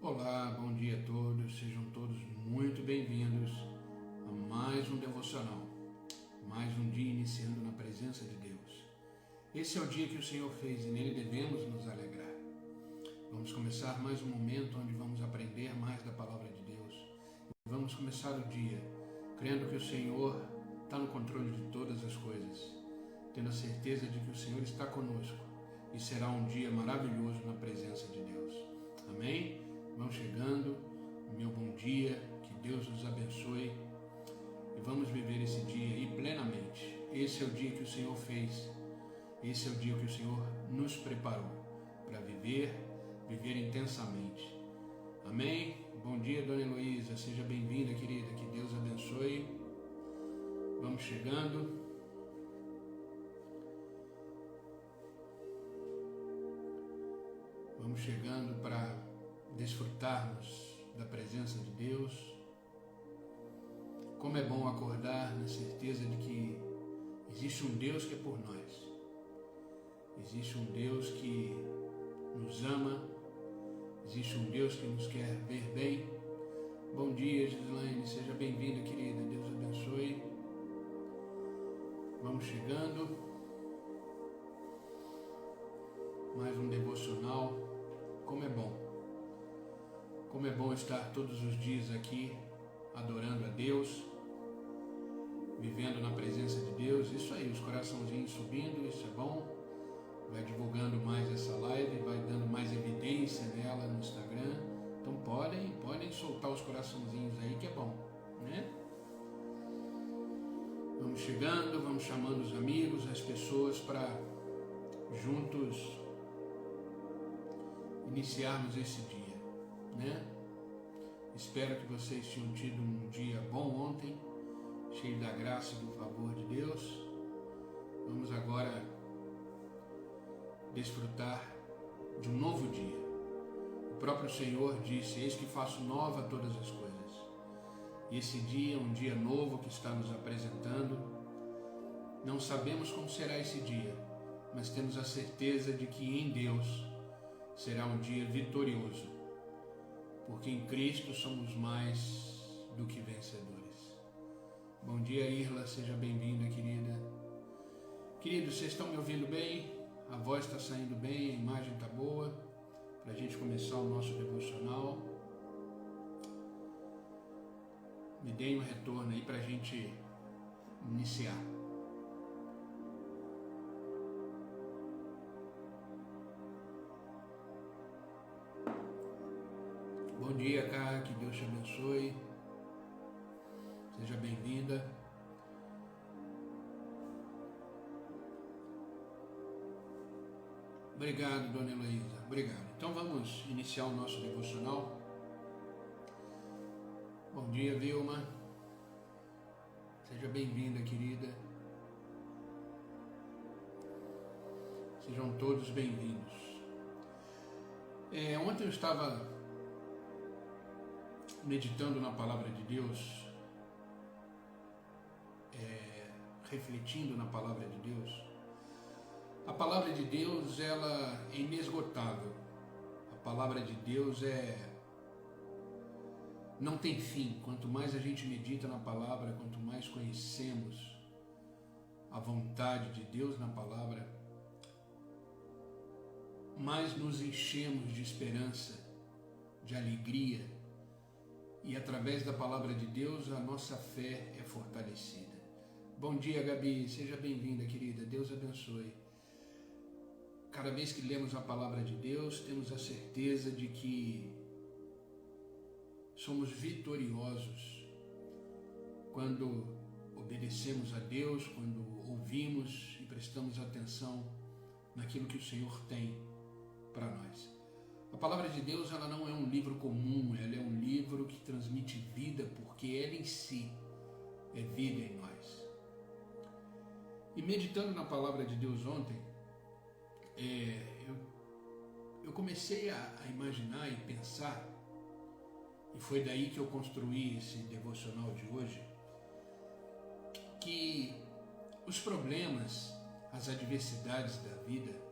Olá, bom dia a todos, sejam todos muito bem-vindos a mais um devocional, mais um dia iniciando na presença de Deus. Esse é o dia que o Senhor fez e nele devemos nos alegrar. Vamos começar mais um momento onde vamos aprender mais da palavra de Deus. Vamos começar o dia crendo que o Senhor está no controle de todas as coisas, tendo a certeza de que o Senhor está conosco e será um dia maravilhoso na presença de Deus. Amém? Vão chegando, meu bom dia, que Deus nos abençoe e vamos viver esse dia aí plenamente. Esse é o dia que o Senhor fez, esse é o dia que o Senhor nos preparou para viver intensamente. Amém? Bom dia, Dona Heloísa, seja bem-vinda, querida, que Deus abençoe. Vamos chegando. Vamos chegando para desfrutarmos da presença de Deus. Como é bom acordar na certeza de que existe um Deus que é por nós. Existe um Deus que nos ama. Existe um Deus que nos quer ver bem. Bom dia, Gislaine, seja bem-vinda, querida. Deus abençoe. Vamos chegando. Mais um devocional. Como é bom. Como é bom estar todos os dias aqui, adorando a Deus, vivendo na presença de Deus. Isso aí, os coraçãozinhos subindo, isso é bom. Vai divulgando mais essa live, vai dando mais evidência nela no Instagram. Então podem soltar os coraçãozinhos aí, que é bom, né? Vamos chegando, vamos chamando os amigos, as pessoas para juntos iniciarmos esse dia, né? Espero que vocês tenham tido um dia bom ontem, cheio da graça e do favor de Deus. Vamos agora desfrutar de um novo dia. O próprio Senhor disse: eis que faço nova todas as coisas. E esse dia é um dia novo que está nos apresentando. Não sabemos como será esse dia, mas temos a certeza de que em Deus será um dia vitorioso, porque em Cristo somos mais do que vencedores. Bom dia, Irla, seja bem-vinda, querida. Queridos, vocês estão me ouvindo bem? A voz está saindo bem, a imagem está boa, para a gente começar o nosso devocional. Me deem um retorno aí para a gente iniciar. Bom dia, Cá, que Deus te abençoe. Seja bem-vinda. Obrigado, Dona Heloísa. Obrigado. Então vamos iniciar o nosso devocional. Bom dia, Vilma. Seja bem-vinda, querida. Sejam todos bem-vindos. Ontem eu estava meditando na palavra de Deus, refletindo na palavra de Deus. A palavra de Deus, ela é inesgotável. A palavra de Deus não tem fim. Quanto mais a gente medita na palavra, quanto mais conhecemos a vontade de Deus na palavra, mais nos enchemos de esperança, de alegria, e através da palavra de Deus a nossa fé é fortalecida. Bom dia, Gabi, seja bem-vinda, querida, Deus abençoe. Cada vez que lemos a palavra de Deus, temos a certeza de que somos vitoriosos quando obedecemos a Deus, quando ouvimos e prestamos atenção naquilo que o Senhor tem para nós. A palavra de Deus, ela não é um livro comum, ela é um livro que transmite vida, porque ela em si é vida em nós. E meditando na palavra de Deus ontem, eu comecei a imaginar e pensar, e foi daí que eu construí esse devocional de hoje, que os problemas, as adversidades da vida,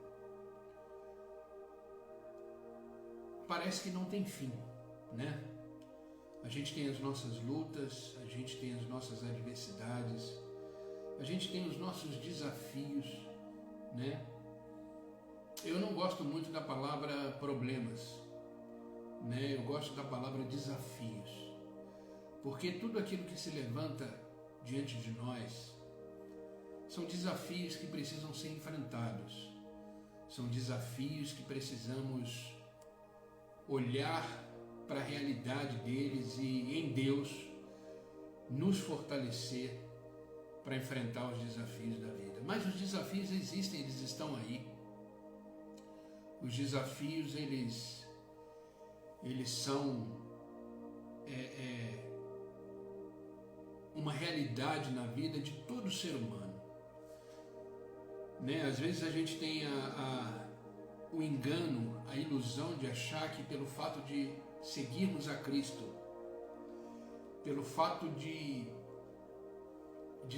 parece que não tem fim. né? A gente tem as nossas lutas, a gente tem as nossas adversidades, a gente tem os nossos desafios, né? Eu não gosto muito da palavra problemas, né? Eu gosto da palavra desafios, porque tudo aquilo que se levanta diante de nós são desafios que precisam ser enfrentados, são desafios que precisamos olhar para a realidade deles e em Deus nos fortalecer para enfrentar os desafios da vida. Mas os desafios existem, eles estão aí. Os desafios, eles são uma realidade na vida de todo ser humano, né? Às vezes a gente tem o engano, a ilusão de achar que pelo fato de seguirmos a Cristo, pelo fato de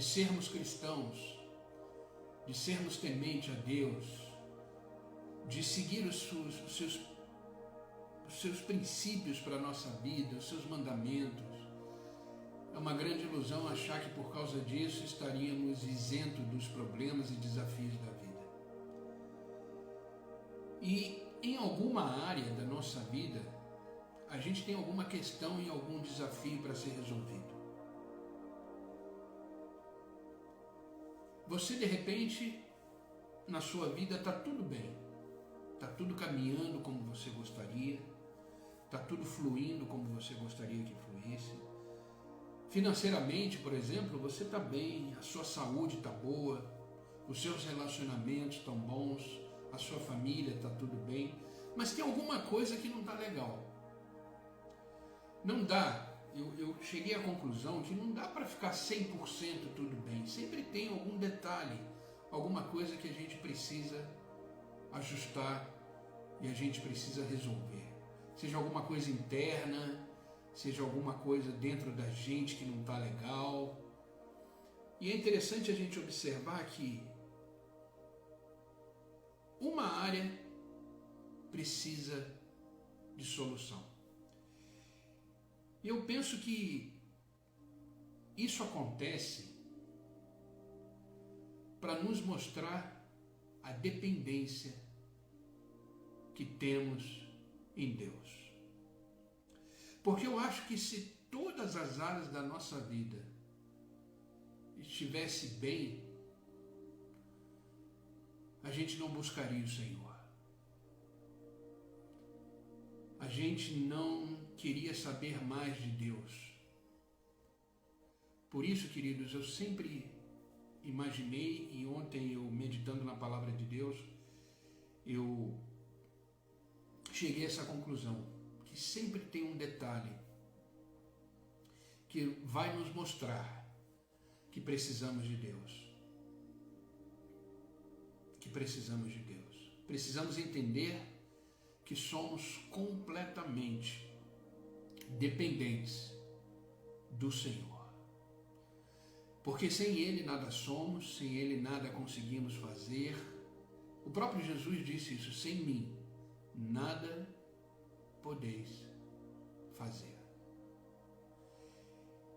sermos cristãos, de sermos tementes a Deus, de seguir os seus princípios para a nossa vida, os seus mandamentos, é uma grande ilusão achar que por causa disso estaríamos isentos dos problemas e desafios da vida. E em alguma área da nossa vida, a gente tem alguma questão e algum desafio para ser resolvido. Você, de repente, na sua vida está tudo bem, está tudo caminhando como você gostaria, está tudo fluindo como você gostaria que fluísse. Financeiramente, por exemplo, você está bem, a sua saúde está boa, os seus relacionamentos estão bons, a sua família está tudo bem, mas tem alguma coisa que não está legal. Não dá, eu cheguei à conclusão que não dá para ficar 100% tudo bem, sempre tem algum detalhe, alguma coisa que a gente precisa ajustar e a gente precisa resolver, seja alguma coisa interna, seja alguma coisa dentro da gente que não está legal. E é interessante a gente observar que uma área precisa de solução. E eu penso que isso acontece para nos mostrar a dependência que temos em Deus. Porque eu acho que se todas as áreas da nossa vida estivesse bem, a gente não buscaria o Senhor. A gente não queria saber mais de Deus. Por isso, queridos, eu sempre imaginei, e ontem eu meditando na palavra de Deus, eu cheguei a essa conclusão. Que sempre tem um detalhe que vai nos mostrar que precisamos de Deus. Que precisamos de Deus. Precisamos entender que somos completamente dependentes do Senhor. Porque sem Ele nada somos, sem Ele nada conseguimos fazer. O próprio Jesus disse isso: sem mim nada podeis fazer.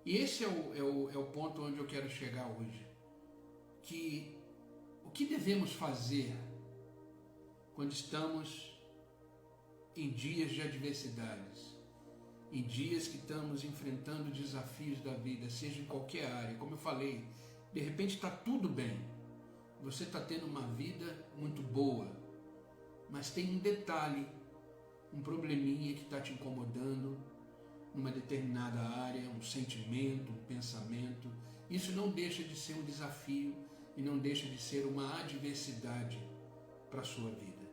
E esse é o ponto onde eu quero chegar hoje. Que o que devemos fazer quando estamos em dias de adversidades, em dias que estamos enfrentando desafios da vida, seja em qualquer área. Como eu falei, de repente está tudo bem, você está tendo uma vida muito boa, mas tem um detalhe, um probleminha que está te incomodando numa determinada área, um sentimento, um pensamento. Isso não deixa de ser um desafio e não deixa de ser uma adversidade para a sua vida,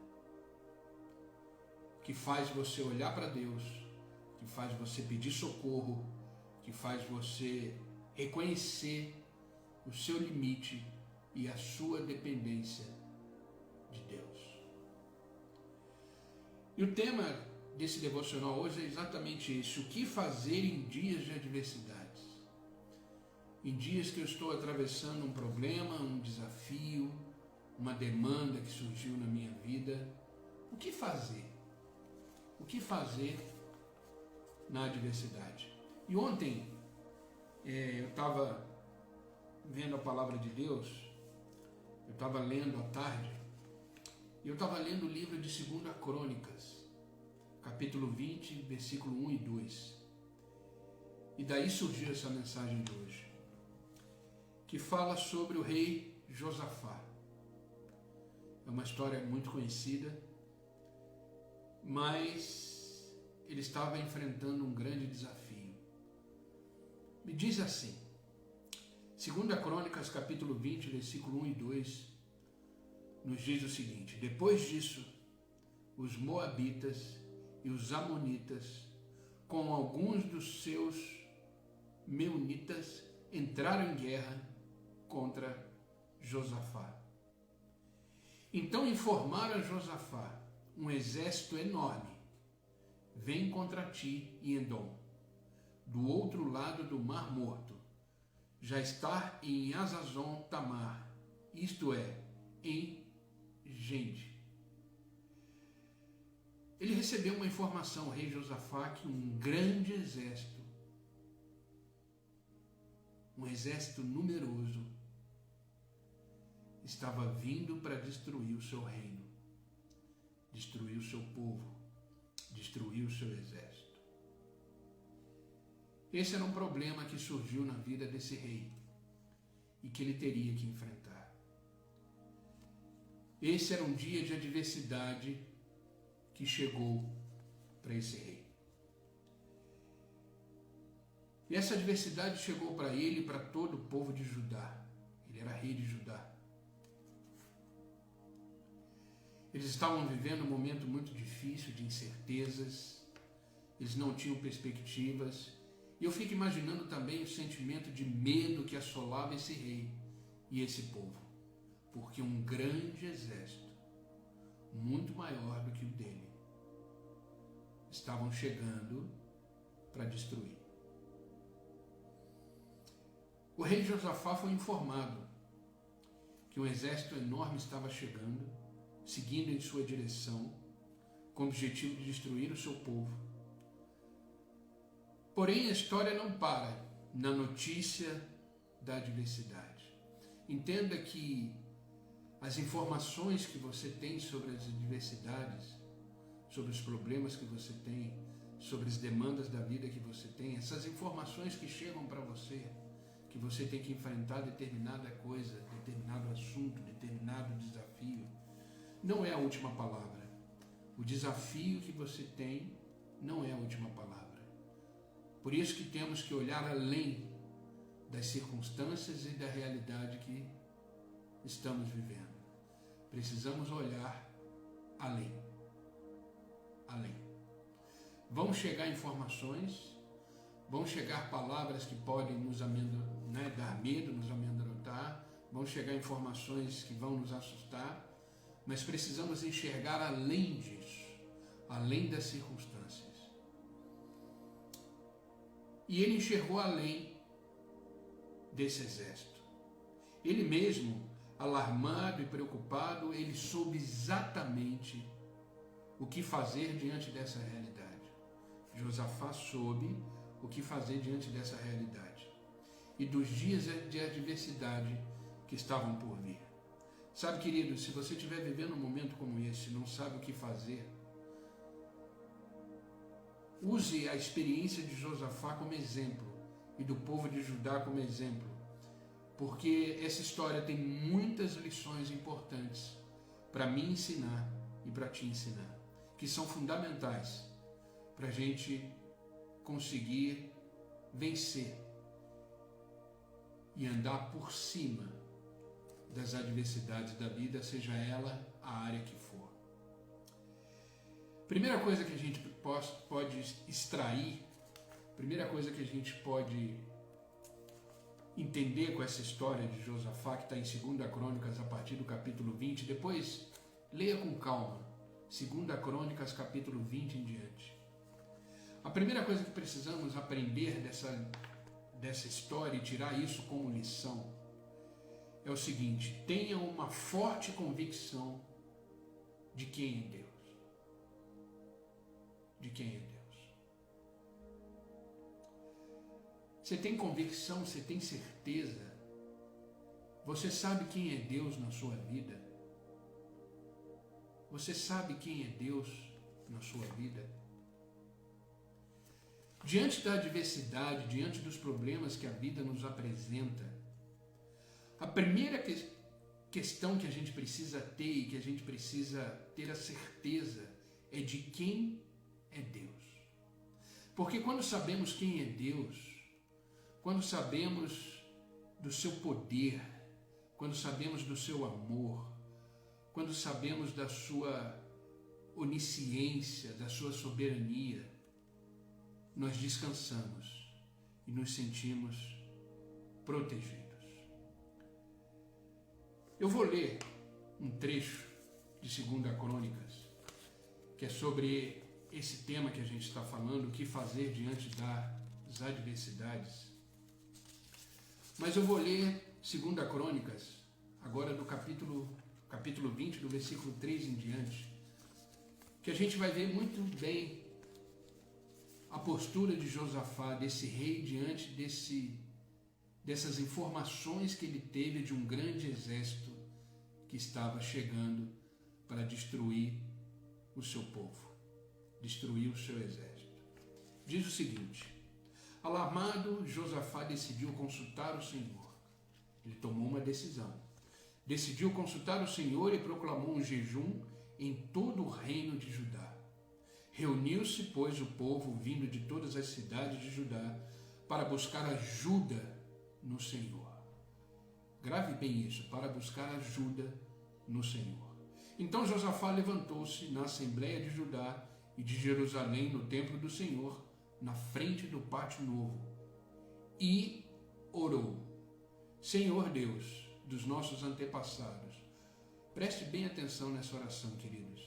que faz você olhar para Deus, que faz você pedir socorro, que faz você reconhecer o seu limite e a sua dependência de Deus. E o tema desse devocional hoje é exatamente esse: o que fazer em dias de adversidades? Em dias que eu estou atravessando um problema, um desafio, uma demanda que surgiu na minha vida, o que fazer? O que fazer na adversidade. E ontem eu estava vendo a palavra de Deus, eu estava lendo à tarde, e eu estava lendo o livro de 2 Crônicas, capítulo 20, versículo 1 e 2. E daí surgiu essa mensagem de hoje, que fala sobre o rei Josafá. É uma história muito conhecida, mas ele estava enfrentando um grande desafio. Me diz assim, 2 Crônicas, capítulo 20, versículo 1 e 2, nos diz o seguinte: depois disso, os moabitas e os amonitas, com alguns dos seus meunitas, entraram em guerra contra Josafá. Então informaram a Josafá: um exército enorme vem contra ti em Edom, do outro lado do Mar Morto. Já está em Hazazon Tamar, isto é, em Gede. Ele recebeu uma informação, o rei Josafá, que um grande exército, um exército numeroso, estava vindo para destruir o seu reino, destruir o seu povo, destruir o seu exército. Esse era um problema que surgiu na vida desse rei e que ele teria que enfrentar. Esse era um dia de adversidade que chegou para esse rei. E essa adversidade chegou para ele e para todo o povo de Judá. Ele era rei de Judá. Eles estavam vivendo um momento muito difícil, de incertezas, eles não tinham perspectivas, e eu fico imaginando também o sentimento de medo que assolava esse rei e esse povo, porque um grande exército, muito maior do que o dele, estavam chegando para destruir. O rei Josafá foi informado que um exército enorme estava chegando, seguindo em sua direção, com o objetivo de destruir o seu povo. Porém, a história não para na notícia da adversidade. Entenda que as informações que você tem sobre as adversidades, sobre os problemas que você tem, sobre as demandas da vida que você tem, essas informações que chegam para você, que você tem que enfrentar determinada coisa, determinado assunto, determinado desafio, não é a última palavra. O desafio que você tem não é a última palavra. Por isso que temos que olhar além das circunstâncias e da realidade que estamos vivendo. Precisamos olhar além. Além. Vão chegar informações, vão chegar palavras que podem nos dar medo, nos amedrontar, vão chegar informações que vão nos assustar, mas precisamos enxergar além disso, além das circunstâncias. E ele enxergou além desse exército. Ele mesmo, alarmado e preocupado, ele soube exatamente o que fazer diante dessa realidade. Josafá soube o que fazer diante dessa realidade e dos dias de adversidade que estavam por vir. Sabe, querido, se você estiver vivendo um momento como esse, não sabe o que fazer, use a experiência de Josafá como exemplo e do povo de Judá como exemplo, porque essa história tem muitas lições importantes para me ensinar e para te ensinar, que são fundamentais para a gente conseguir vencer e andar por cima das adversidades da vida, seja ela a área que for. Primeira coisa que a gente pode extrair, primeira coisa que a gente pode entender com essa história de Josafá, que está em 2 Crônicas, a partir do capítulo 20, depois leia com calma, 2 Crônicas, capítulo 20 em diante. A primeira coisa que precisamos aprender dessa história e tirar isso como lição é o seguinte: tenha uma forte convicção de quem é Deus. De quem é Deus. Você tem convicção, você tem certeza? Você sabe quem é Deus na sua vida? Você sabe quem é Deus na sua vida? Diante da adversidade, diante dos problemas que a vida nos apresenta, a primeira questão que a gente precisa ter e que a gente precisa ter a certeza é de quem é Deus. Porque quando sabemos quem é Deus, quando sabemos do seu poder, quando sabemos do seu amor, quando sabemos da sua onisciência, da sua soberania, nós descansamos e nos sentimos protegidos. Eu vou ler um trecho de 2 Crônicas, que é sobre esse tema que a gente está falando, o que fazer diante das adversidades. Mas eu vou ler 2 Crônicas, agora do capítulo 20, do versículo 3 em diante, que a gente vai ver muito bem a postura de Josafá, desse rei, diante dessas informações que ele teve de um grande exército que estava chegando para destruir o seu povo, destruir o seu exército. Diz o seguinte: alarmado, Josafá decidiu consultar o Senhor. Ele tomou uma decisão. Decidiu consultar o Senhor e proclamou um jejum em todo o reino de Judá. Reuniu-se, pois, o povo vindo de todas as cidades de Judá para buscar ajuda no Senhor. Grave bem isso, para buscar ajuda no Senhor. Então Josafá levantou-se na Assembleia de Judá e de Jerusalém, no templo do Senhor, na frente do pátio novo, e orou: Senhor Deus dos nossos antepassados. Preste bem atenção nessa oração, queridos.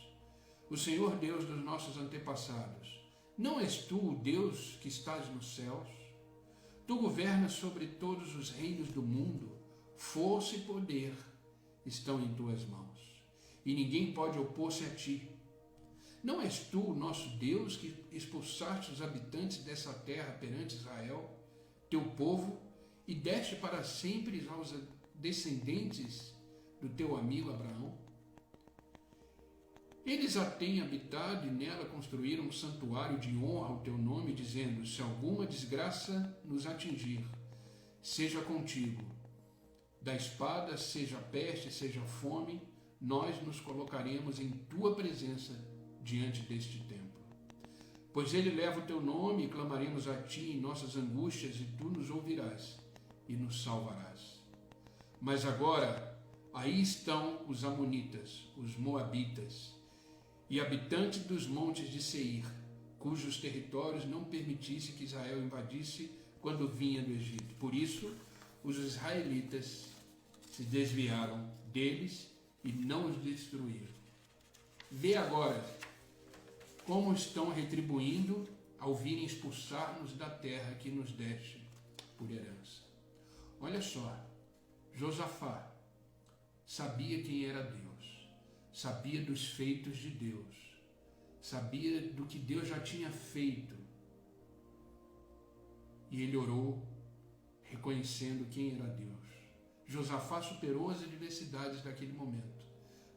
O Senhor Deus dos nossos antepassados, não és tu o Deus que estás nos céus? Tu governas sobre todos os reinos do mundo, força e poder estão em tuas mãos, e ninguém pode opor-se a ti. Não és tu o nosso Deus que expulsaste os habitantes dessa terra perante Israel, teu povo, e deste para sempre aos descendentes do teu amigo Abraão? Eles a têm habitado e nela construíram um santuário de honra ao teu nome, dizendo: se alguma desgraça nos atingir, seja contigo. Da espada, seja peste, seja fome, nós nos colocaremos em tua presença diante deste templo. Pois ele leva o teu nome e clamaremos a ti em nossas angústias, e tu nos ouvirás e nos salvarás. Mas agora, aí estão os amonitas, os moabitas, e habitantes dos montes de Seir, cujos territórios não permitisse que Israel invadisse quando vinha do Egito. Por isso, os israelitas se desviaram deles e não os destruíram. Vê agora como estão retribuindo ao virem expulsar-nos da terra que nos deste por herança. Olha só, Josafá sabia quem era Deus, sabia dos feitos de Deus, sabia do que Deus já tinha feito. E ele orou reconhecendo quem era Deus. Josafá superou as adversidades daquele momento,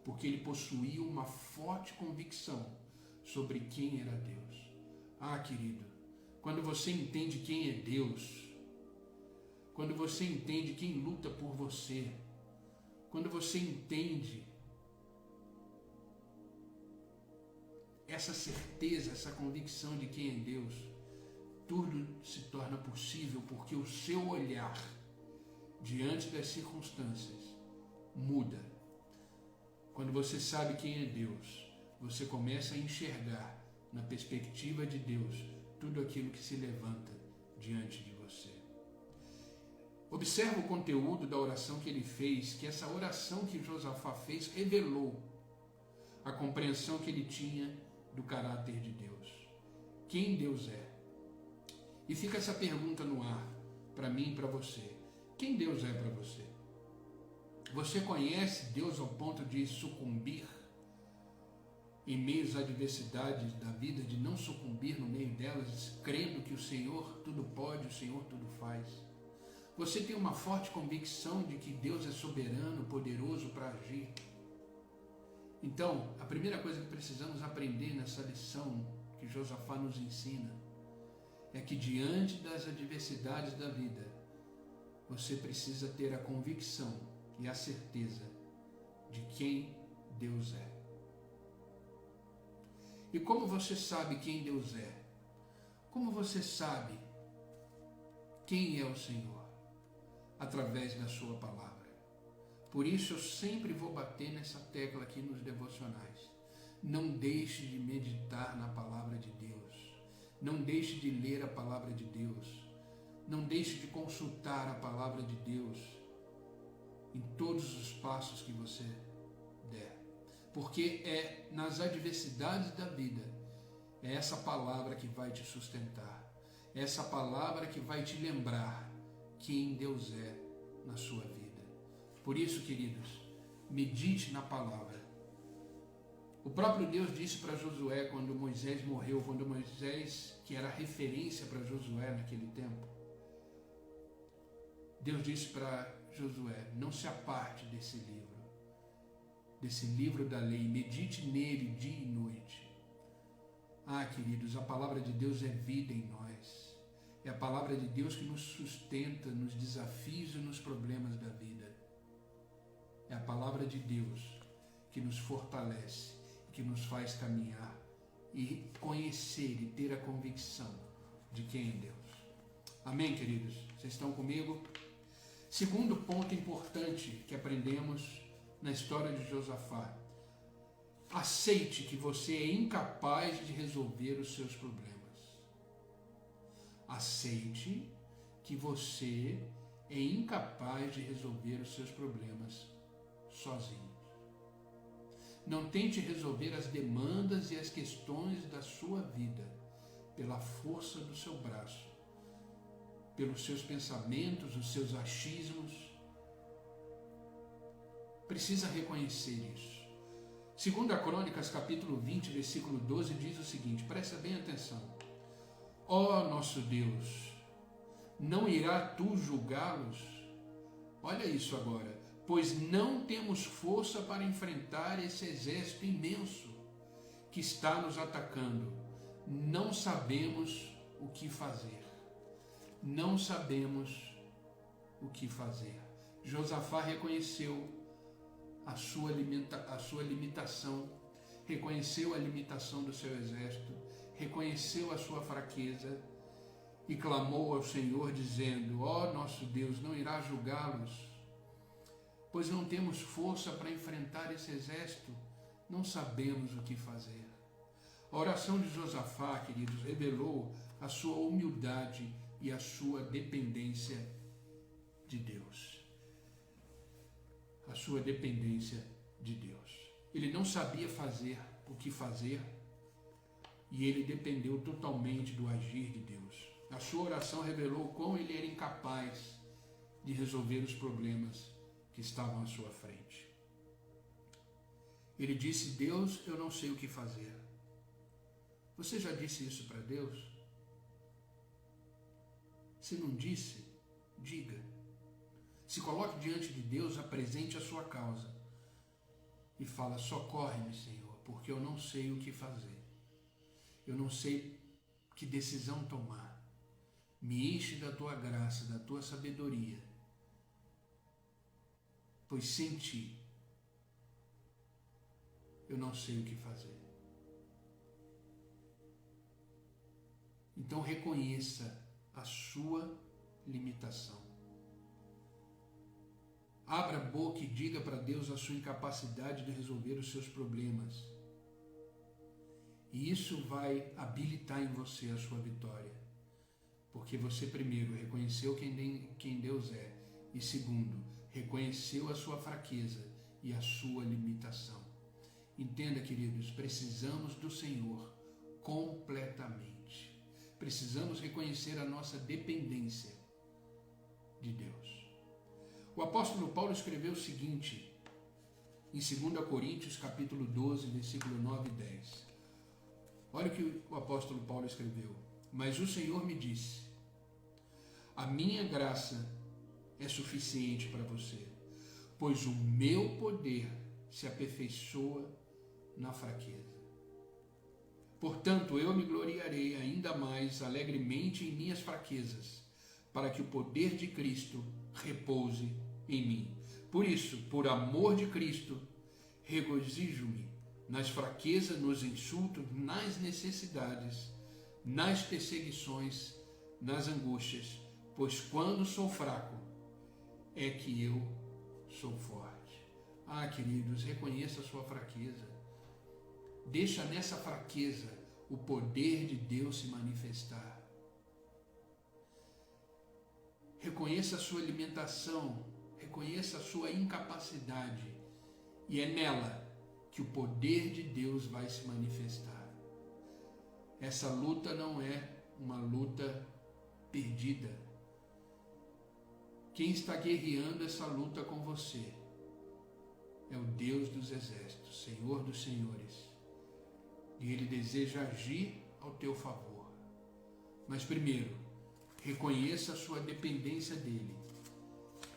porque ele possuía uma forte convicção sobre quem era Deus. Ah, querido, quando você entende quem é Deus, quando você entende quem luta por você, quando você entende essa certeza, essa convicção de quem é Deus, tudo se torna possível, porque o seu olhar diante das circunstâncias muda. Quando você sabe quem é Deus, você começa a enxergar na perspectiva de Deus tudo aquilo que se levanta diante de você. Observa o conteúdo da oração que ele fez, que essa oração que Josafá fez revelou a compreensão que ele tinha do caráter de Deus. Quem Deus é? E fica essa pergunta no ar, para mim e para você. Quem Deus é para você? Você conhece Deus ao ponto de sucumbir em meio às adversidades da vida, de não sucumbir no meio delas, crendo que o Senhor tudo pode, o Senhor tudo faz. Você tem uma forte convicção de que Deus é soberano, poderoso para agir. Então, a primeira coisa que precisamos aprender nessa lição que Josafá nos ensina é que diante das adversidades da vida, você precisa ter a convicção e a certeza de quem Deus é. E como você sabe quem Deus é? Como você sabe quem é o Senhor? Através da sua palavra. Por isso eu sempre vou bater nessa tecla aqui nos devocionais. Não deixe de meditar na palavra de Deus. Não deixe de ler a palavra de Deus. Não deixe de consultar a palavra de Deus em todos os passos que você der. Porque é nas adversidades da vida, é essa palavra que vai te sustentar. É essa palavra que vai te lembrar quem Deus é na sua vida. Por isso, queridos, medite na palavra. O próprio Deus disse para Josué quando Moisés morreu, quando Moisés, que era referência para Josué naquele tempo, Deus disse para Josué, não se aparte desse livro da lei, medite nele dia e noite. Ah, queridos, a palavra de Deus é vida em nós. É a palavra de Deus que nos sustenta nos desafios e nos problemas da vida. É a palavra de Deus que nos fortalece, que nos faz caminhar e conhecer e ter a convicção de quem é Deus. Amém, queridos? Vocês estão comigo? Segundo ponto importante que aprendemos na história de Josafá. Aceite que você é incapaz de resolver os seus problemas. Aceite que você é incapaz de resolver os seus problemas sozinho. Não tente resolver as demandas e as questões da sua vida pela força do seu braço, pelos seus pensamentos, os seus achismos. Precisa reconhecer isso. 2 Crônicas, capítulo 20, versículo 12, diz o seguinte, presta bem atenção. Ó nosso Deus, não irá tu julgá-los? Olha isso agora. Pois não temos força para enfrentar esse exército imenso que está nos atacando. Não sabemos o que fazer. Não sabemos o que fazer. Josafá reconheceu a sua limitação, reconheceu a limitação do seu exército, reconheceu a sua fraqueza e clamou ao Senhor dizendo, ó nosso Deus, não irá julgá-los? Pois não temos força para enfrentar esse exército, não sabemos o que fazer. A oração de Josafá, queridos, revelou a sua humildade e a sua dependência de Deus. A sua dependência de Deus. Ele não sabia fazer o que fazer e ele dependeu totalmente do agir de Deus. A sua oração revelou como ele era incapaz de resolver os problemas que estavam à sua frente. Ele disse, Deus, eu não sei o que fazer. Você já disse isso para Deus? Se não disse, diga. Se coloque diante de Deus, apresente a sua causa e fala, socorre-me, Senhor, porque eu não sei o que fazer. Eu não sei que decisão tomar. Me enche da tua graça, da tua sabedoria, pois sem ti eu não sei o que fazer. Então reconheça a sua limitação. Abra a boca e diga para Deus a sua incapacidade de resolver os seus problemas. E isso vai habilitar em você a sua vitória. Porque você, primeiro, reconheceu quem Deus é. E segundo, reconheceu a sua fraqueza e a sua limitação. Entenda, queridos, precisamos do Senhor completamente. Precisamos reconhecer a nossa dependência de Deus. O apóstolo Paulo escreveu o seguinte, em 2 Coríntios, capítulo 12, versículo 9 e 10. Olha o que o apóstolo Paulo escreveu. Mas o Senhor me disse: a minha graça é suficiente para você, pois o meu poder se aperfeiçoa na fraqueza. Portanto, eu me gloriarei ainda mais alegremente em minhas fraquezas, para que o poder de Cristo repouse em mim. Por isso, por amor de Cristo, regozijo-me nas fraquezas, nos insultos, nas necessidades, nas perseguições, nas angústias, pois quando sou fraco, é que eu sou forte. Ah, queridos, reconheça a sua fraqueza. Deixa nessa fraqueza o poder de Deus se manifestar. Reconheça a sua limitação, reconheça a sua incapacidade, e é nela que o poder de Deus vai se manifestar. Essa luta não é uma luta perdida. Quem está guerreando essa luta com você é o Deus dos exércitos, Senhor dos senhores. E Ele deseja agir ao teu favor. Mas primeiro, reconheça a sua dependência dEle.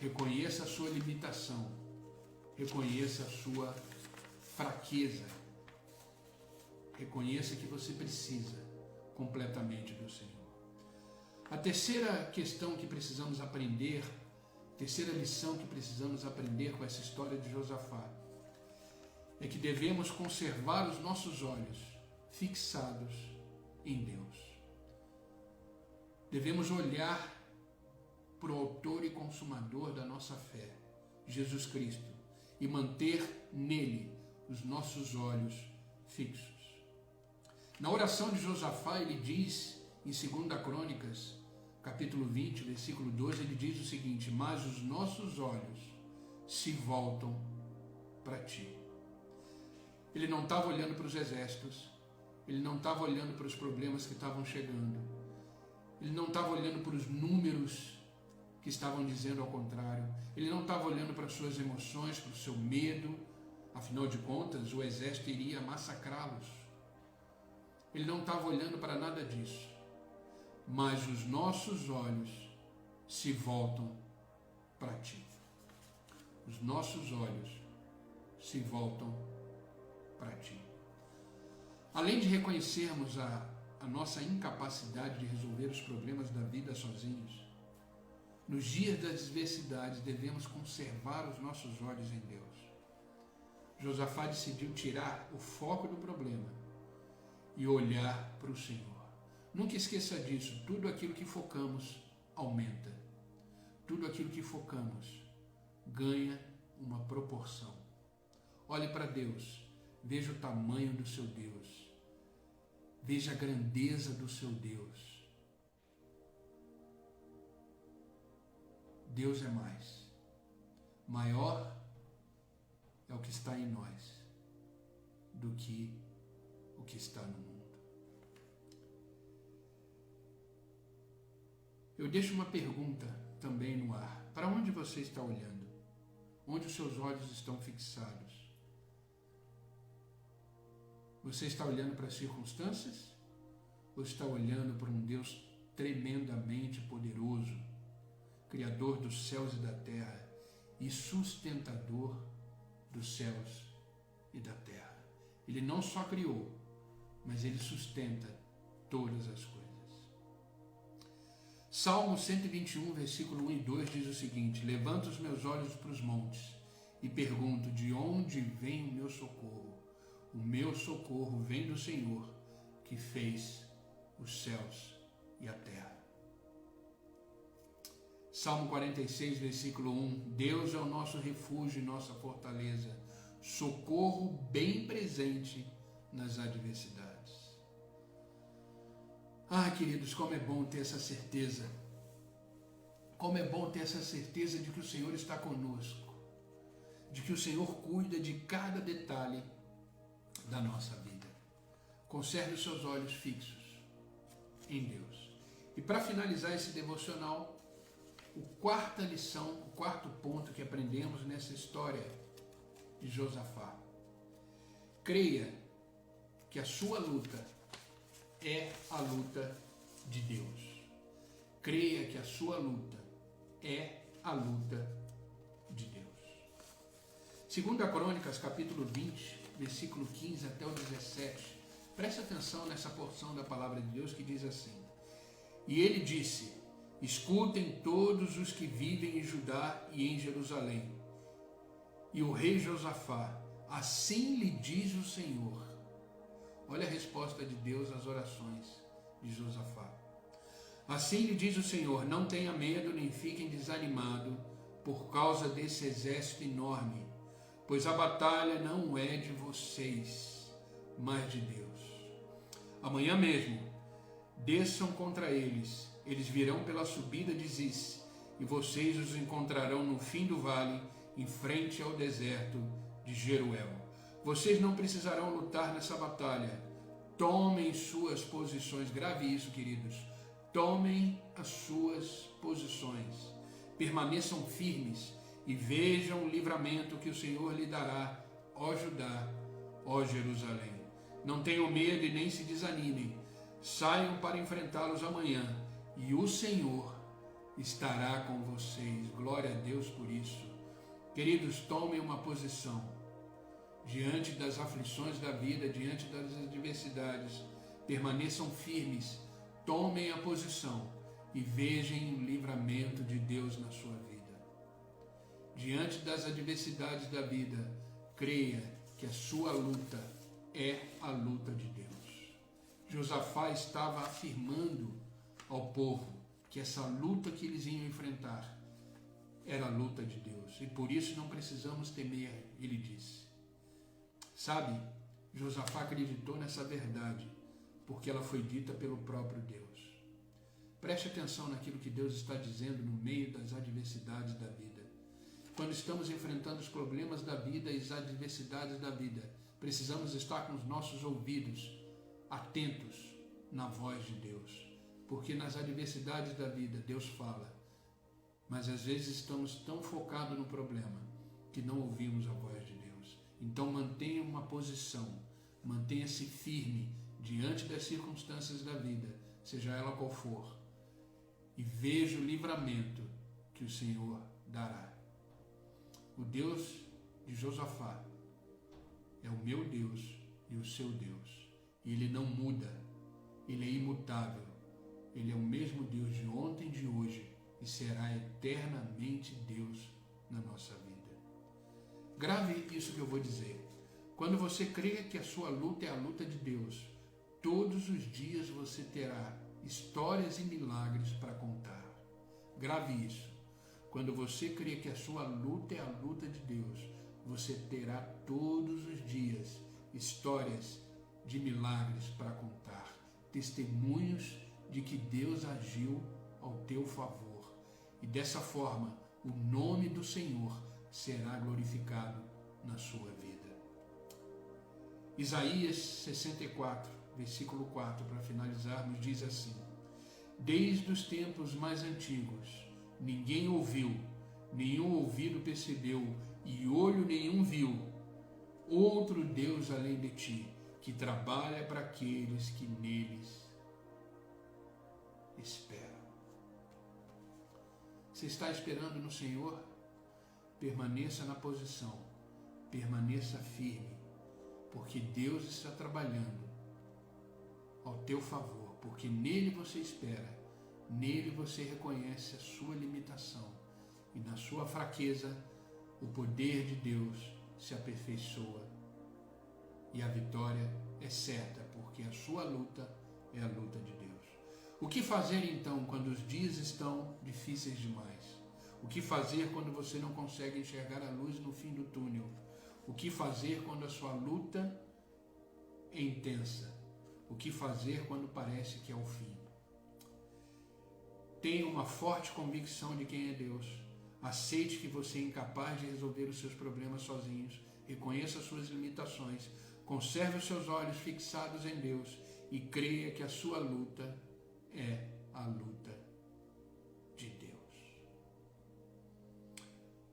Reconheça a sua limitação. Reconheça a sua fraqueza. Reconheça que você precisa completamente do Senhor. A terceira questão que precisamos aprender, terceira lição que precisamos aprender com essa história de Josafá, é que devemos conservar os nossos olhos fixados em Deus. Devemos olhar para o autor e consumador da nossa fé, Jesus Cristo, e manter nele os nossos olhos fixos. Na oração de Josafá, ele diz, em 2 Crônicas, capítulo 20, versículo 12, ele diz o seguinte: mas os nossos olhos se voltam para ti. Ele não estava olhando para os exércitos, ele não estava olhando para os problemas que estavam chegando, ele não estava olhando para os números que estavam dizendo ao contrário, ele não estava olhando para as suas emoções, para o seu medo, afinal de contas, o exército iria massacrá-los. Ele não estava olhando para nada disso, mas os nossos olhos se voltam para ti. Os nossos olhos se voltam para ti. Além de reconhecermos a nossa incapacidade de resolver os problemas da vida sozinhos, nos dias das adversidades devemos conservar os nossos olhos em Deus. Josafá decidiu tirar o foco do problema e olhar para o Senhor. Nunca esqueça disso, tudo aquilo que focamos aumenta. Tudo aquilo que focamos ganha uma proporção. Olhe para Deus, veja o tamanho do seu Deus, veja a grandeza do seu Deus. Deus é mais. Maior é o que está em nós do que o que está no mundo. Eu deixo uma pergunta também no ar. Para onde você está olhando? Onde os seus olhos estão fixados? Você está olhando para as circunstâncias? Ou está olhando para um Deus tremendamente poderoso, Criador dos céus e da terra e sustentador dos céus e da terra? Ele não só criou, mas Ele sustenta todas as coisas. Salmo 121, versículo 1 e 2 diz o seguinte: levanto os meus olhos para os montes e pergunto, de onde vem o meu socorro? O meu socorro vem do Senhor, que fez os céus e a terra. Salmo 46, versículo 1: Deus é o nosso refúgio e nossa fortaleza, socorro bem presente nas adversidades. Ah, queridos, como é bom ter essa certeza. Como é bom ter essa certeza de que o Senhor está conosco, de que o Senhor cuida de cada detalhe da nossa vida. Conserve os seus olhos fixos em Deus. E para finalizar esse devocional, a quarta lição, o quarto ponto que aprendemos nessa história de Josafá. Creia que a sua luta é a luta de Deus. Creia que a sua luta é a luta de Deus. 2 Crônicas, capítulo 20, versículo 15 até o 17. Preste atenção nessa porção da palavra de Deus que diz assim: E ele disse: escutem todos os que vivem em Judá e em Jerusalém. E o rei Josafá, assim lhe diz o Senhor. Olha a resposta de Deus às orações de Josafá. Assim lhe diz o Senhor: não tenha medo nem fiquem desanimados por causa desse exército enorme, pois a batalha não é de vocês, mas de Deus. Amanhã mesmo desçam contra eles, eles virão pela subida de Ziz, e vocês os encontrarão no fim do vale, em frente ao deserto de Jeruel. Vocês não precisarão lutar nessa batalha. Tomem suas posições. Grave isso, queridos. Tomem as suas posições. Permaneçam firmes e vejam o livramento que o Senhor lhe dará, ó Judá, ó Jerusalém. Não tenham medo e nem se desanimem. Saiam para enfrentá-los amanhã e o Senhor estará com vocês. Glória a Deus por isso. Queridos, tomem uma posição diante das aflições da vida, diante das adversidades. Permaneçam firmes, tomem a posição e vejam o livramento de Deus na sua vida. Diante das adversidades da vida, creia que a sua luta é a luta de Deus. Josafá estava afirmando ao povo que essa luta que eles iam enfrentar era a luta de Deus, e por isso não precisamos temer, ele disse. Sabe, Josafá acreditou nessa verdade, porque ela foi dita pelo próprio Deus. Preste atenção naquilo que Deus está dizendo no meio das adversidades da vida. Quando estamos enfrentando os problemas da vida e as adversidades da vida, precisamos estar com os nossos ouvidos atentos na voz de Deus, porque nas adversidades da vida Deus fala, mas às vezes estamos tão focados no problema que não ouvimos a voz de Deus. Então mantenha uma posição, mantenha-se firme diante das circunstâncias da vida, seja ela qual for, e veja o livramento que o Senhor dará. O Deus de Josafá é o meu Deus e o seu Deus. E Ele não muda, Ele é imutável. Ele é o mesmo Deus de ontem, de hoje e será eternamente Deus na nossa vida. Grave isso que eu vou dizer. Quando você crê que a sua luta é a luta de Deus, todos os dias você terá histórias e milagres para contar. Grave isso. Quando você crê que a sua luta é a luta de Deus, você terá todos os dias histórias de milagres para contar, testemunhos de que Deus agiu ao teu favor. E dessa forma, o nome do Senhor será glorificado na sua vida. Isaías 64, versículo 4, para finalizarmos, diz assim: desde os tempos mais antigos, ninguém ouviu, nenhum ouvido percebeu, e olho nenhum viu outro Deus além de ti, que trabalha para aqueles que neles esperam. Você está esperando no Senhor? Permaneça na posição, permaneça firme, porque Deus está trabalhando ao teu favor, porque nele você espera, nele você reconhece a sua limitação, e na sua fraqueza o poder de Deus se aperfeiçoa, e a vitória é certa, porque a sua luta é a luta de Deus. O que fazer então quando os dias estão difíceis demais? O que fazer quando você não consegue enxergar a luz no fim do túnel? O que fazer quando a sua luta é intensa? O que fazer quando parece que é o fim? Tenha uma forte convicção de quem é Deus. Aceite que você é incapaz de resolver os seus problemas sozinhos. Reconheça as suas limitações. Conserve os seus olhos fixados em Deus e creia que a sua luta é a luta de Deus.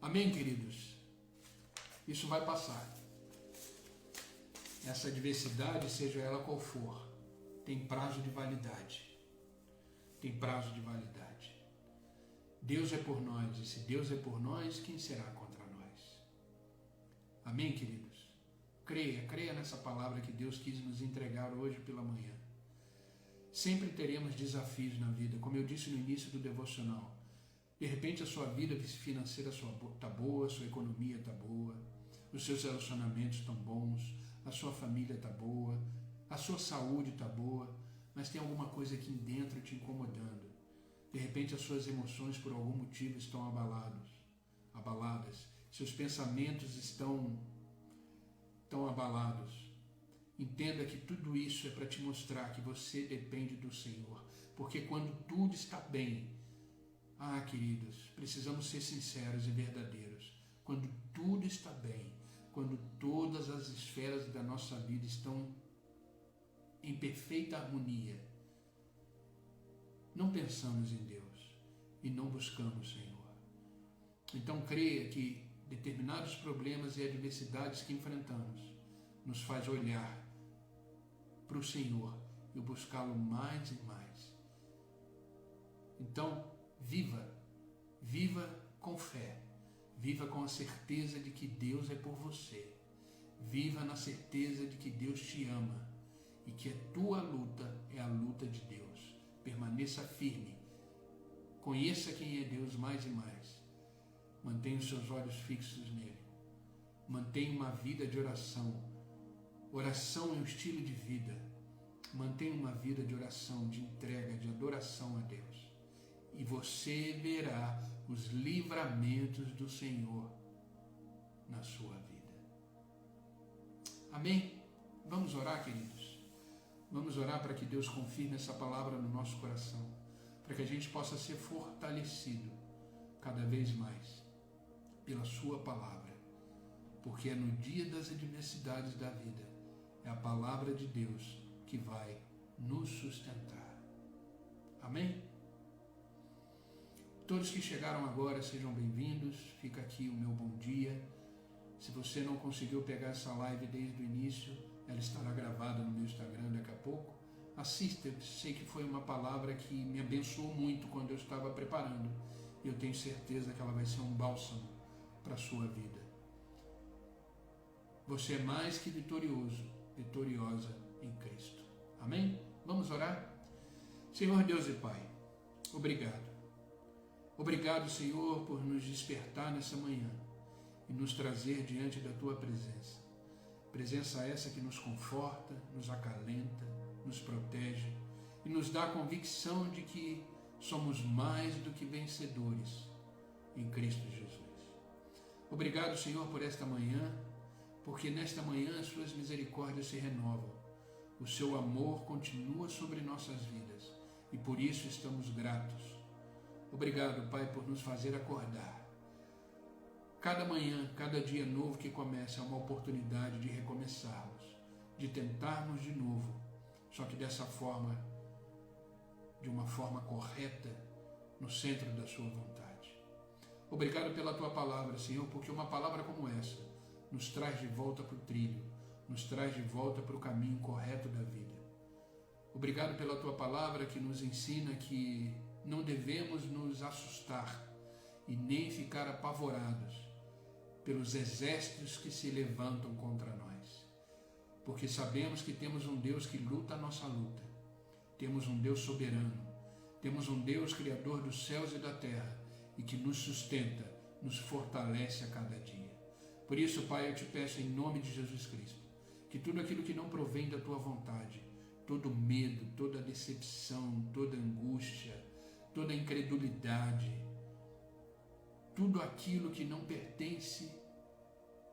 Amém, queridos? Isso vai passar. Essa adversidade, seja ela qual for, tem prazo de validade. Tem prazo de validade. Deus é por nós, e se Deus é por nós, quem será contra nós? Amém, queridos? Creia nessa palavra que Deus quis nos entregar hoje pela manhã. Sempre teremos desafios na vida, como eu disse no início do devocional. De repente a sua vida financeira está boa, a sua economia está boa, os seus relacionamentos estão bons, a sua família está boa, a sua saúde está boa, mas tem alguma coisa aqui dentro te incomodando. De repente as suas emoções por algum motivo estão abaladas, seus pensamentos estão abalados. Entenda que tudo isso é para te mostrar que você depende do Senhor, porque quando tudo está bem, queridos, precisamos ser sinceros e verdadeiros. Quando tudo está bem, quando todas as esferas da nossa vida estão em perfeita harmonia, não pensamos em Deus e não buscamos o Senhor. Então creia que determinados problemas e adversidades que enfrentamos nos faz olhar para o Senhor e buscá-lo mais e mais. Então, viva com fé, viva com a certeza de que Deus é por você, viva na certeza de que Deus te ama e que a tua luta é a luta de Deus. Permaneça firme, conheça quem é Deus mais e mais, mantenha os seus olhos fixos nele, mantenha uma vida de oração. Oração é um estilo de vida. Mantenha uma vida de oração, de entrega, de adoração a Deus. E você verá os livramentos do Senhor na sua vida. Amém? Vamos orar, queridos? Vamos orar para que Deus confirme essa palavra no nosso coração, para que a gente possa ser fortalecido cada vez mais pela sua palavra, porque é no dia das adversidades da vida, é a palavra de Deus que vai nos sustentar. Amém? Todos que chegaram agora, sejam bem-vindos. Fica aqui o meu bom dia. Se você não conseguiu pegar essa live desde o início, ela estará gravada no meu Instagram daqui a pouco. Assista, eu sei que foi uma palavra que me abençoou muito quando eu estava preparando. Eu tenho certeza que ela vai ser um bálsamo para a sua vida. Você é mais que vitorioso, vitoriosa em Cristo. Amém? Vamos orar? Senhor Deus e Pai, obrigado. Obrigado, Senhor, por nos despertar nessa manhã e nos trazer diante da Tua presença. Presença essa que nos conforta, nos acalenta, nos protege e nos dá a convicção de que somos mais do que vencedores em Cristo Jesus. Obrigado, Senhor, por esta manhã, porque nesta manhã as Suas misericórdias se renovam. O Seu amor continua sobre nossas vidas e por isso estamos gratos. Obrigado, Pai, por nos fazer acordar. Cada manhã, cada dia novo que começa é uma oportunidade de recomeçarmos, de tentarmos de novo, só que dessa forma, de uma forma correta, no centro da Sua vontade. Obrigado pela Tua palavra, Senhor, porque uma palavra como essa nos traz de volta para o trilho, nos traz de volta para o caminho correto da vida. Obrigado pela Tua palavra que nos ensina que não devemos nos assustar e nem ficar apavorados pelos exércitos que se levantam contra nós, porque sabemos que temos um Deus que luta a nossa luta, temos um Deus soberano, temos um Deus criador dos céus e da terra e que nos sustenta, nos fortalece a cada dia. Por isso, Pai, eu te peço em nome de Jesus Cristo, que tudo aquilo que não provém da Tua vontade, todo medo, toda decepção, toda angústia, toda incredulidade, tudo aquilo que não pertence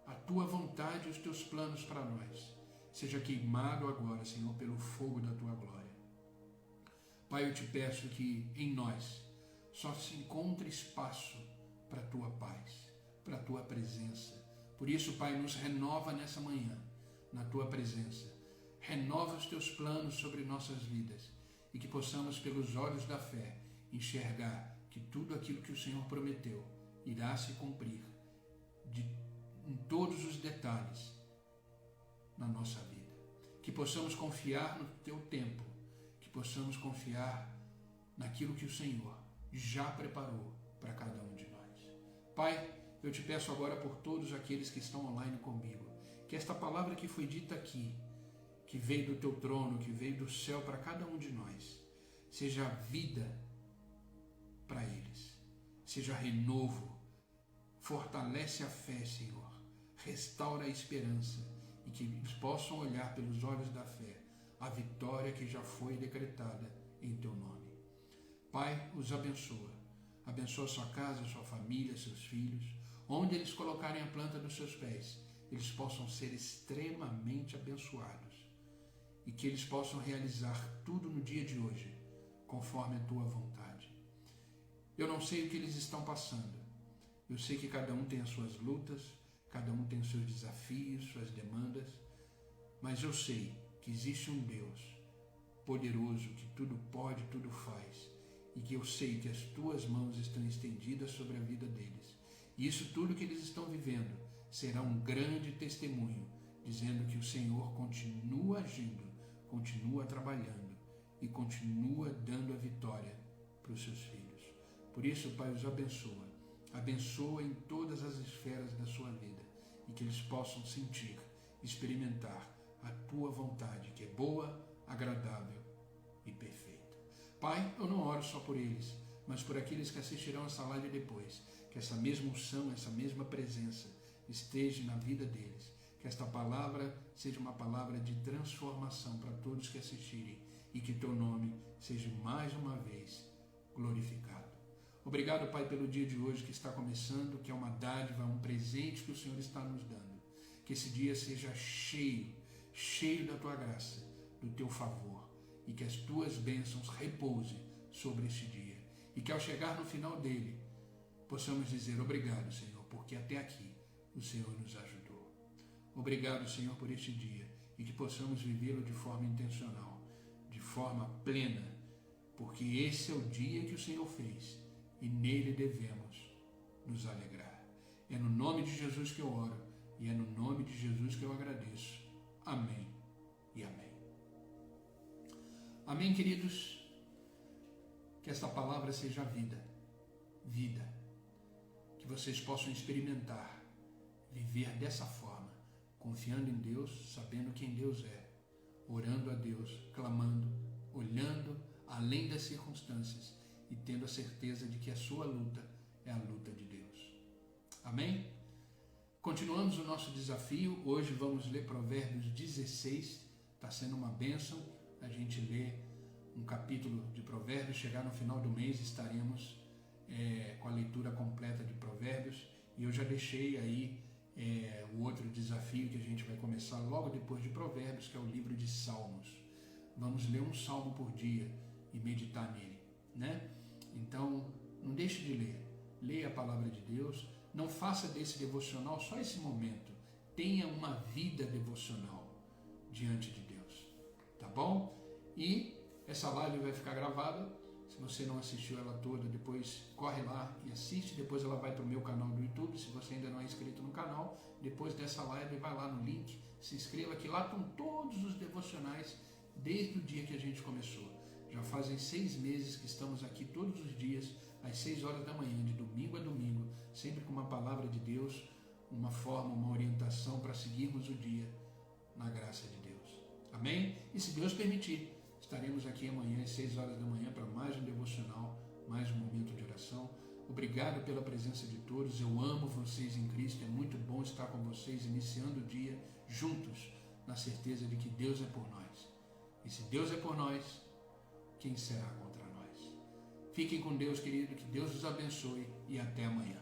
à Tua vontade e os Teus planos para nós, seja queimado agora, Senhor, pelo fogo da Tua glória. Pai, eu te peço que em nós só se encontre espaço para a Tua paz, para a Tua presença. Por isso, Pai, nos renova nessa manhã, na Tua presença. Renova os Teus planos sobre nossas vidas e que possamos, pelos olhos da fé, enxergar que tudo aquilo que o Senhor prometeu irá se cumprir em todos os detalhes na nossa vida. Que possamos confiar no teu tempo, que possamos confiar naquilo que o Senhor já preparou para cada um de nós. Pai, eu te peço agora por todos aqueles que estão online comigo, que esta palavra que foi dita aqui, que veio do teu trono, que veio do céu para cada um de nós, seja vida para eles, seja renovo, fortalece a fé, Senhor, restaura a esperança e que eles possam olhar pelos olhos da fé a vitória que já foi decretada em teu nome. Pai, os abençoa. Abençoa sua casa, sua família, seus filhos. Onde eles colocarem a planta dos seus pés, eles possam ser extremamente abençoados e que eles possam realizar tudo no dia de hoje, conforme a tua vontade. Eu não sei o que eles estão passando. Eu sei que cada um tem as suas lutas, cada um tem os seus desafios, suas demandas, mas eu sei que existe um Deus poderoso que tudo pode, tudo faz, e que eu sei que as tuas mãos estão estendidas sobre a vida deles. E isso tudo que eles estão vivendo será um grande testemunho, dizendo que o Senhor continua agindo, continua trabalhando e continua dando a vitória para os seus filhos. Por isso, Pai, os abençoa. Abençoa em todas as esferas da sua vida e que eles possam sentir, experimentar a tua vontade, que é boa, agradável e perfeita. Pai, eu não oro só por eles, mas por aqueles que assistirão essa live depois, que essa mesma unção, essa mesma presença esteja na vida deles, que esta palavra seja uma palavra de transformação para todos que assistirem e que teu nome seja mais uma vez glorificado. Obrigado, Pai, pelo dia de hoje que está começando, que é uma dádiva, um presente que o Senhor está nos dando. Que esse dia seja cheio, cheio da tua graça, do teu favor, e que as tuas bênçãos repousem sobre este dia. E que ao chegar no final dele, possamos dizer obrigado, Senhor, porque até aqui o Senhor nos ajudou. Obrigado, Senhor, por este dia, e que possamos vivê-lo de forma intencional, de forma plena, porque esse é o dia que o Senhor fez, e nele devemos nos alegrar. É no nome de Jesus que eu oro, e é no nome de Jesus que eu agradeço. Amém e amém. Amém, queridos? Que esta palavra seja vida, vida, que vocês possam experimentar, viver dessa forma, confiando em Deus, sabendo quem Deus é, orando a Deus, clamando, olhando além das circunstâncias e tendo a certeza de que a sua luta é a luta de Deus. Amém? Continuamos o nosso desafio. Hoje vamos ler Provérbios 16. Está sendo uma bênção a gente ler um capítulo de Provérbios. Chegar no final do mês estaremos com a leitura completa de Provérbios. E eu já deixei aí o outro desafio que a gente vai começar logo depois de Provérbios, que é o livro de Salmos. Vamos ler um salmo por dia e meditar nele, né? Então, não deixe de ler. Leia a palavra de Deus. Não faça desse devocional só esse momento. Tenha uma vida devocional diante de Deus. Tá bom? E essa live vai ficar gravada. Se você não assistiu ela toda, depois corre lá e assiste. Depois ela vai para o meu canal do YouTube. Se você ainda não é inscrito no canal, depois dessa live vai lá no link, se inscreva, que lá estão todos os devocionais desde o dia que a gente começou. Já fazem 6 meses que estamos aqui todos os dias, às 6 horas da manhã, de domingo a domingo, sempre com uma palavra de Deus, uma forma, uma orientação para seguirmos o dia na graça de Deus. Amém? E se Deus permitir, estaremos aqui amanhã às 6 horas da manhã para mais um devocional, mais um momento de oração. Obrigado pela presença de todos. Eu amo vocês em Cristo. É muito bom estar com vocês, iniciando o dia juntos, na certeza de que Deus é por nós. E se Deus é por nós, quem será contra nós? Fiquem com Deus, querido, que Deus os abençoe e até amanhã.